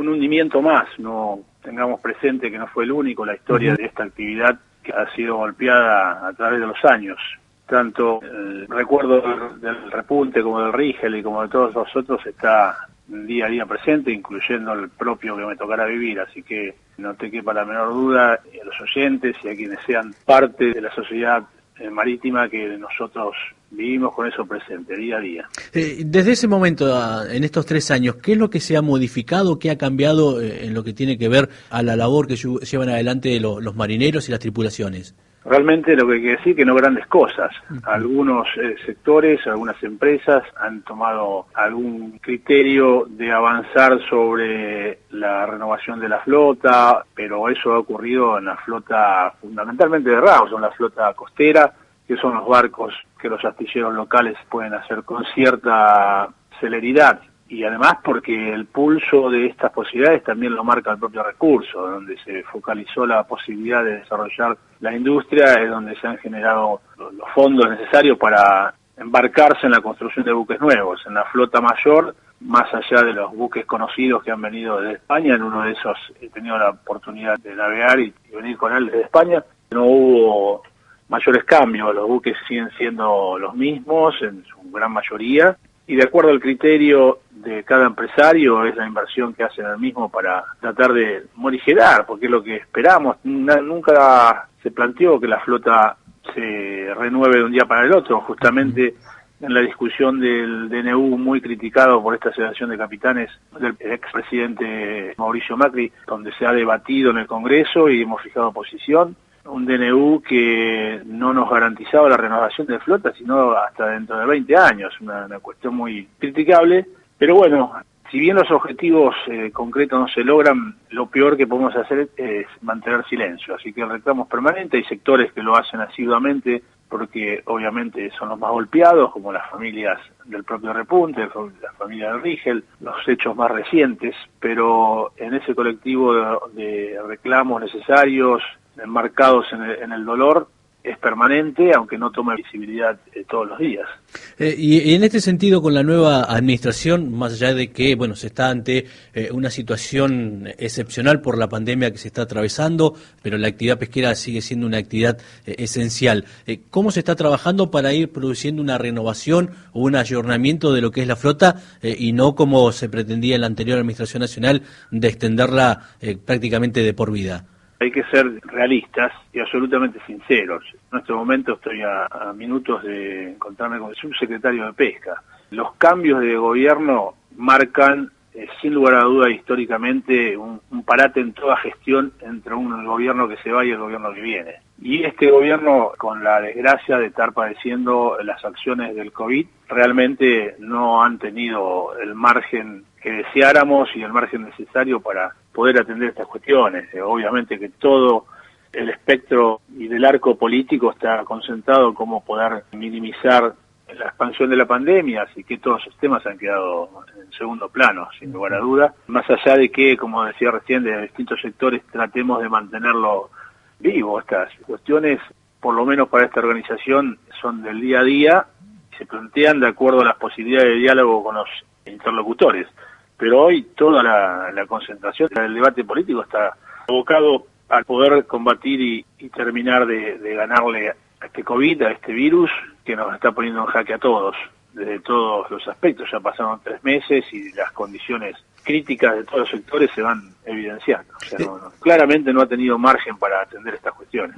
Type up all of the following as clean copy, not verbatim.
un hundimiento más. No tengamos presente que no fue el único, la historia de esta actividad que ha sido golpeada a través de los años. Tanto el recuerdo del repunte como del Rigel y como de todos los otros está día a día presente, incluyendo el propio que me tocará vivir, así que no te quepa la menor duda a los oyentes y a quienes sean parte de la sociedad marítima que nosotros vivimos con eso presente día a día. Desde ese momento, en estos 3 años, ¿qué es lo que se ha modificado, qué ha cambiado en lo que tiene que ver a la labor que llevan adelante los marineros y las tripulaciones? Realmente lo que hay que decir que no grandes cosas. Algunos sectores, algunas empresas han tomado algún criterio de avanzar sobre la renovación de la flota, pero eso ha ocurrido en la flota fundamentalmente de Rawson, en la flota costera, que son los barcos que los astilleros locales pueden hacer con cierta celeridad. Y además porque el pulso de estas posibilidades también lo marca el propio recurso, donde se focalizó la posibilidad de desarrollar la industria, es donde se han generado los fondos necesarios para embarcarse en la construcción de buques nuevos. En la flota mayor, más allá de los buques conocidos que han venido desde España, en uno de esos he tenido la oportunidad de navegar y venir con él desde España, no hubo mayores cambios, los buques siguen siendo los mismos en su gran mayoría, y de acuerdo al criterio de cada empresario es la inversión que hacen el mismo para tratar de morigerar, porque es lo que esperamos. Nunca se planteó que la flota se renueve de un día para el otro, justamente en la discusión del DNU muy criticado por esta asociación de capitanes del expresidente Mauricio Macri, donde se ha debatido en el Congreso y hemos fijado posición. Un DNU que no nos garantizaba la renovación de flota, sino hasta dentro de 20 años, una cuestión muy criticable, pero bueno, si bien los objetivos concretos no se logran, lo peor que podemos hacer es mantener silencio, así que el reclamo es permanente, hay sectores que lo hacen asiduamente, porque obviamente son los más golpeados, como las familias del propio repunte, la familia del Rigel, los hechos más recientes, pero en ese colectivo de reclamos necesarios, enmarcados en el dolor, es permanente, aunque no tome visibilidad todos los días. Y en este sentido, con la nueva administración, más allá de que se está ante una situación excepcional por la pandemia que se está atravesando, pero la actividad pesquera sigue siendo una actividad esencial. ¿Cómo se está trabajando para ir produciendo una renovación o un ayornamiento de lo que es la flota y no como se pretendía en la anterior administración nacional de extenderla prácticamente de por vida? Hay que ser realistas y absolutamente sinceros. En este momento estoy a minutos de encontrarme con el subsecretario de Pesca. Los cambios de gobierno marcan, sin lugar a duda, históricamente, un parate en toda gestión entre el gobierno que se va y el gobierno que viene. Y este gobierno, con la desgracia de estar padeciendo las acciones del COVID, realmente no han tenido el margen que deseáramos y el margen necesario para poder atender estas cuestiones. Obviamente que todo el espectro y del arco político está concentrado en cómo poder minimizar la expansión de la pandemia, así que todos esos temas han quedado en segundo plano, sin lugar a duda. Más allá de que, como decía recién, de distintos sectores tratemos de mantenerlo vivo, estas cuestiones, por lo menos para esta organización, son del día a día, se plantean de acuerdo a las posibilidades de diálogo con los interlocutores. Pero hoy toda la concentración del debate político está abocado al poder combatir y terminar de ganarle a este COVID, a este virus, que nos está poniendo en jaque a todos, desde todos los aspectos. Ya pasaron 3 meses y las condiciones críticas de todos los sectores se van evidenciando. O sea, claramente no ha tenido margen para atender estas cuestiones.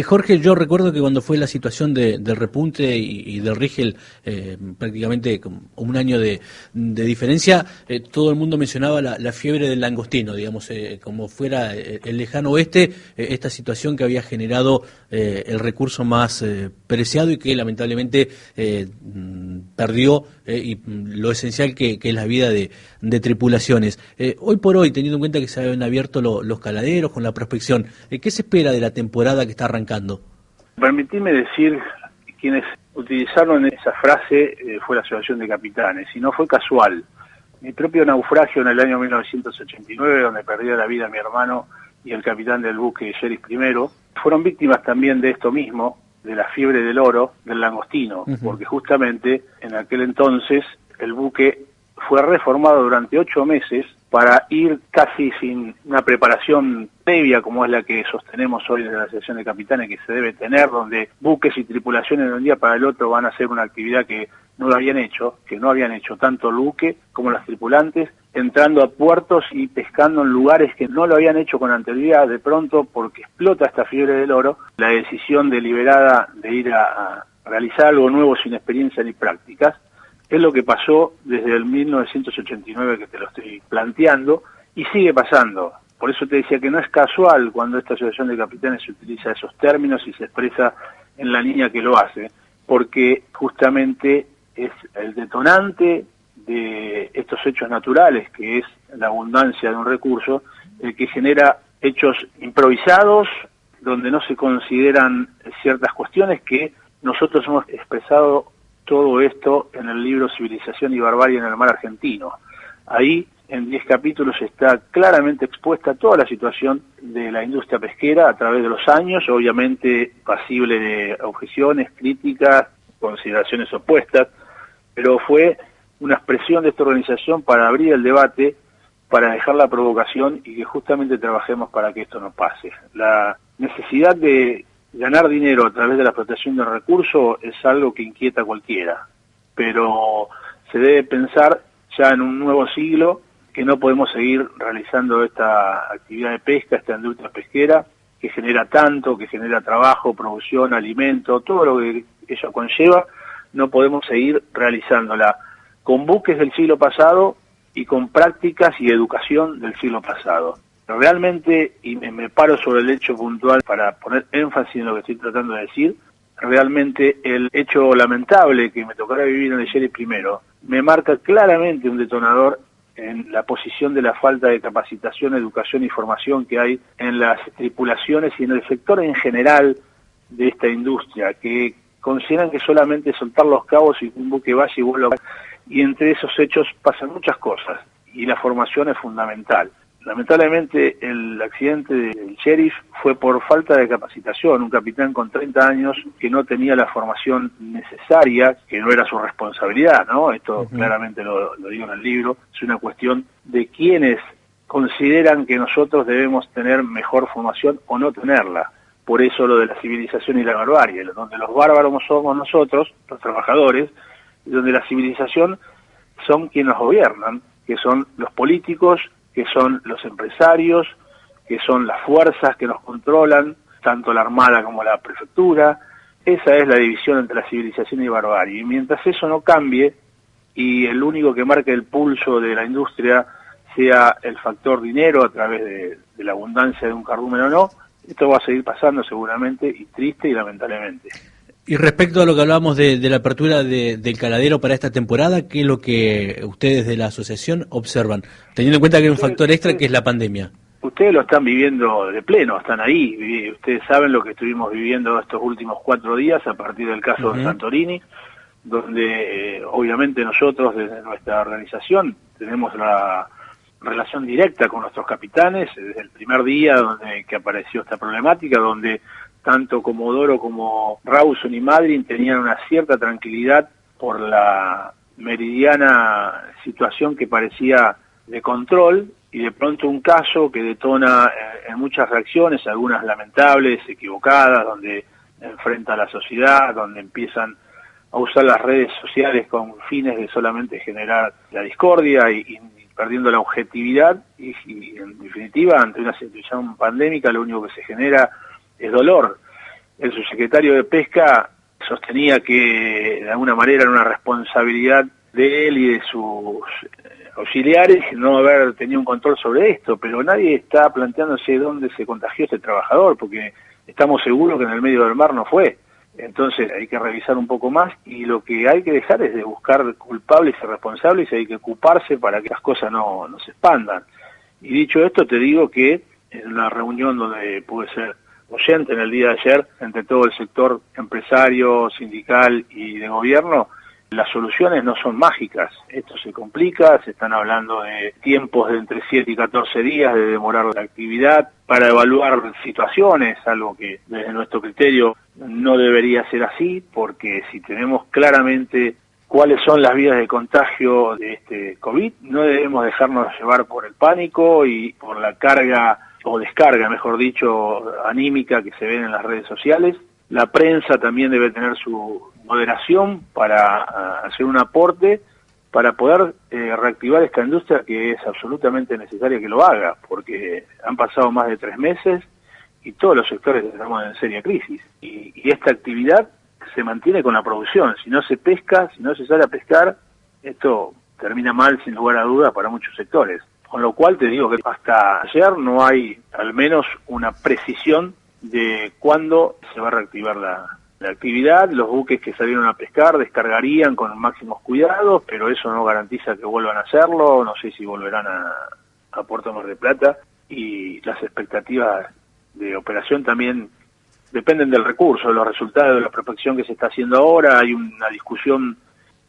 Jorge, yo recuerdo que cuando fue la situación del repunte y del Rigel, prácticamente como un año de diferencia, todo el mundo mencionaba la fiebre del langostino, digamos, como fuera el lejano oeste, esta situación que había generado el recurso más preciado y que lamentablemente perdió y lo esencial que es la vida de tripulaciones. Hoy por hoy, teniendo en cuenta que se habían abierto los caladeros con la prospección, ¿qué se espera de la temporada que está arrancando? Permitime decir, quienes utilizaron esa frase fue la Asociación de Capitanes, y no fue casual. Mi propio naufragio en el año 1989, donde perdió la vida mi hermano y el capitán del buque Sheriff I, fueron víctimas también de esto mismo, de la fiebre del oro, del langostino, porque justamente en aquel entonces el buque fue reformado durante 8 meses para ir casi sin una preparación previa como es la que sostenemos hoy desde la Asociación de Capitanes que se debe tener, donde buques y tripulaciones de un día para el otro van a hacer una actividad que no lo habían hecho, tanto el buque como los tripulantes, entrando a puertos y pescando en lugares que no lo habían hecho con anterioridad. De pronto, porque explota esta fiebre del oro, la decisión deliberada de ir a realizar algo nuevo sin experiencia ni prácticas, es lo que pasó desde el 1989 que te lo estoy planteando, y sigue pasando. Por eso te decía que no es casual cuando esta Asociación de Capitanes se utiliza esos términos y se expresa en la línea que lo hace, porque justamente es el detonante de estos hechos naturales, que es la abundancia de un recurso, el que genera hechos improvisados, donde no se consideran ciertas cuestiones que nosotros hemos expresado todo esto en el libro Civilización y Barbarie en el Mar Argentino. Ahí, en 10 capítulos, está claramente expuesta toda la situación de la industria pesquera a través de los años, obviamente pasible de objeciones, críticas, consideraciones opuestas, pero fue una expresión de esta organización para abrir el debate, para dejar la provocación y que justamente trabajemos para que esto no pase. La necesidad de ganar dinero a través de la explotación de recursos es algo que inquieta a cualquiera, pero se debe pensar ya en un nuevo siglo que no podemos seguir realizando esta actividad de pesca, esta industria pesquera, que genera tanto, que genera trabajo, producción, alimento, todo lo que ello conlleva. No podemos seguir realizándola con buques del siglo pasado y con prácticas y educación del siglo pasado. Realmente, y me paro sobre el hecho puntual para poner énfasis en lo que estoy tratando de decir, realmente el hecho lamentable que me tocará vivir en el Sheriff primero, me marca claramente un detonador en la posición de la falta de capacitación, educación y formación que hay en las tripulaciones y en el sector en general de esta industria, que consideran que solamente soltar los cabos y un buque vaya y vuelva, y entre esos hechos pasan muchas cosas, y la formación es fundamental. Lamentablemente el accidente del Sheriff fue por falta de capacitación, un capitán con 30 años que no tenía la formación necesaria, que no era su responsabilidad, ¿no? Esto claramente lo digo en el libro, es una cuestión de quienes consideran que nosotros debemos tener mejor formación o no tenerla. Por eso lo de la civilización y la barbarie, donde los bárbaros somos nosotros, los trabajadores, y donde la civilización son quienes nos gobiernan, que son los políticos, que son los empresarios, que son las fuerzas que nos controlan, tanto la Armada como la Prefectura. Esa es la división entre la civilización y barbarie. Y mientras eso no cambie, y el único que marque el pulso de la industria sea el factor dinero a través de la abundancia de un cardumen o no, esto va a seguir pasando seguramente, y triste y lamentablemente. Y respecto a lo que hablábamos de la apertura del caladero para esta temporada, ¿qué es lo que ustedes de la asociación observan? Teniendo en cuenta que hay un factor extra que es la pandemia. Ustedes lo están viviendo de pleno, están ahí. Ustedes saben lo que estuvimos viviendo estos últimos 4 días a partir del caso de Santorini, donde obviamente nosotros desde nuestra organización tenemos la relación directa con nuestros capitanes desde el primer día que apareció esta problemática, donde tanto Comodoro como Rawson y Madryn tenían una cierta tranquilidad por la meridiana situación que parecía de control, y de pronto un caso que detona en muchas reacciones, algunas lamentables, equivocadas, donde enfrenta a la sociedad, donde empiezan a usar las redes sociales con fines de solamente generar la discordia y perdiendo la objetividad, y en definitiva ante una situación pandémica lo único que se genera es dolor. El subsecretario de Pesca sostenía que de alguna manera era una responsabilidad de él y de sus auxiliares no haber tenido un control sobre esto, pero nadie está planteándose dónde se contagió este trabajador, porque estamos seguros que en el medio del mar no fue. Entonces hay que revisar un poco más, y lo que hay que dejar es de buscar culpables y responsables, y hay que ocuparse para que las cosas no se expandan. Y dicho esto, te digo que en una reunión donde pude ser oyente en el día de ayer, entre todo el sector empresario, sindical y de gobierno, las soluciones no son mágicas. Esto se complica, se están hablando de tiempos de entre 7 y 14 días de demorar la actividad para evaluar situaciones, algo que desde nuestro criterio no debería ser así, porque si tenemos claramente cuáles son las vías de contagio de este COVID. No debemos dejarnos llevar por el pánico y por la carga, o descarga, mejor dicho, anímica que se ve en las redes sociales. La prensa también debe tener su moderación para hacer un aporte para poder reactivar esta industria, que es absolutamente necesaria que lo haga, porque han pasado más de 3 meses y todos los sectores estamos en seria crisis. Y esta actividad se mantiene con la producción. Si no se pesca, si no se sale a pescar, esto termina mal sin lugar a dudas para muchos sectores. Con lo cual te digo que hasta ayer no hay al menos una precisión de cuándo se va a reactivar la actividad. Los buques que salieron a pescar descargarían con máximos cuidados, pero eso no garantiza que vuelvan a hacerlo. No sé si volverán a Puerto Mar del Plata, y las expectativas de operación también dependen del recurso, de los resultados de la prospección que se está haciendo ahora. Hay una discusión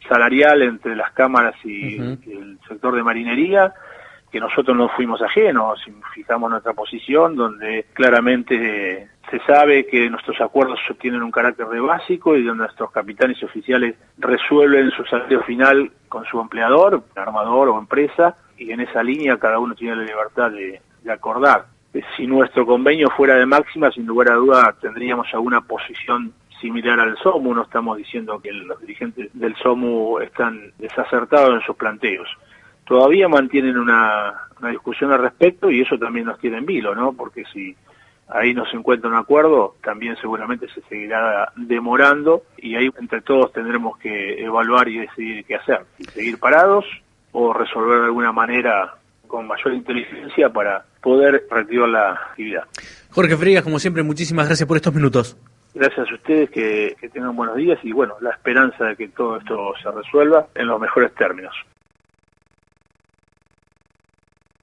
salarial entre las cámaras y el sector de marinería, que nosotros no fuimos ajenos, si fijamos nuestra posición, donde claramente se sabe que nuestros acuerdos tienen un carácter de básico y donde nuestros capitanes y oficiales resuelven su salario final con su empleador, armador o empresa, y en esa línea cada uno tiene la libertad de acordar. Si nuestro convenio fuera de máxima, sin lugar a duda tendríamos alguna posición similar al SOMU. No estamos diciendo que los dirigentes del SOMU están desacertados en sus planteos. Todavía mantienen una discusión al respecto, y eso también nos tiene en vilo, ¿no? Porque si ahí no se encuentra un acuerdo, también seguramente se seguirá demorando, y ahí entre todos tendremos que evaluar y decidir qué hacer, si seguir parados o resolver de alguna manera con mayor inteligencia para poder reactivar la actividad. Jorge Frías, como siempre, muchísimas gracias por estos minutos. Gracias a ustedes, que tengan buenos días, y bueno, la esperanza de que todo esto se resuelva en los mejores términos.